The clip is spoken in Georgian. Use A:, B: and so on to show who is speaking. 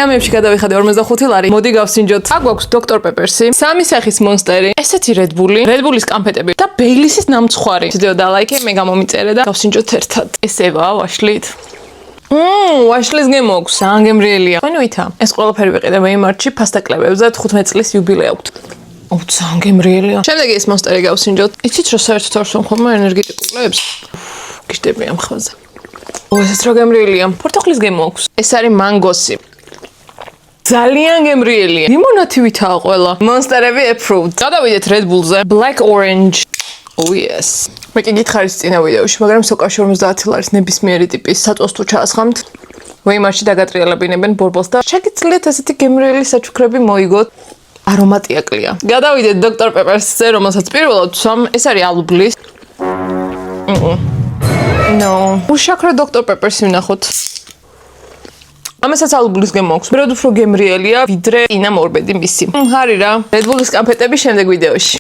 A: ამებში გადავიხადე 45 ლარი. მოდი გავსინჯოთ. აქ გვაქვს Dr Pepper-ი, სამი სახის მონსტერი, ესეთი Red Bull-ი, Red Bull-ის კამფეტები და Baileys-ის ნამცხვარი. ვიდეო დალაიქე, მე გამომიწერე და გავსინჯოთ ერთად. ესევა ვაშლით. ვაშლის გემოქვს, ძალიან გემრიელია. ხენუითა, ეს ყველაფერი ვიყიდე მეიმარჩი ფასტაკლებებზე 15 წლის იუბილე აქვს. ძალიან გემრიელია. შემდეგი ეს მონსტერი გავსინჯოთ. იცით რა საერთოდ არ ვსვამხობ ენერგეტიკულებს? გიშდები ამ ხმაზე. ესეც რა გემრიელია. პორტოხლის გემო აქვს. ეს არის მანგოსი. ძალიან გემრიელია. ლიმონათივითაა ყველა. მონსტერები approved. გადავიდეთ Red Bull-ზე. Black Orange. Oh yes. მე კი გითხარის წინა ვიდეოში, მაგრამ სოკაში 50 ლარის ნებისმიერი ტიპის საწვავს თუ ჩაასხამთ, ვეიმარში დაგატრიალებინებენ ბორბალს და შეგიძლიათ ესეთი გემრიელი საჩუქრები მოიგოთ. არომატი აკლია. გადავიდეთ Dr Pepper-ზე, რომელსაც პირველად ვსვამ, ეს არის ალუბლის. No. უშაქრო Dr Pepper-ს ვნახოთ. ამასაც ალუბლის გემო აქვს. მეროდ უფრო გემრიელია, ვიდრე წინა მორბედი მისი. ჰარი რა. Red Bull-ის კამფეტები შემდეგ ვიდეოში.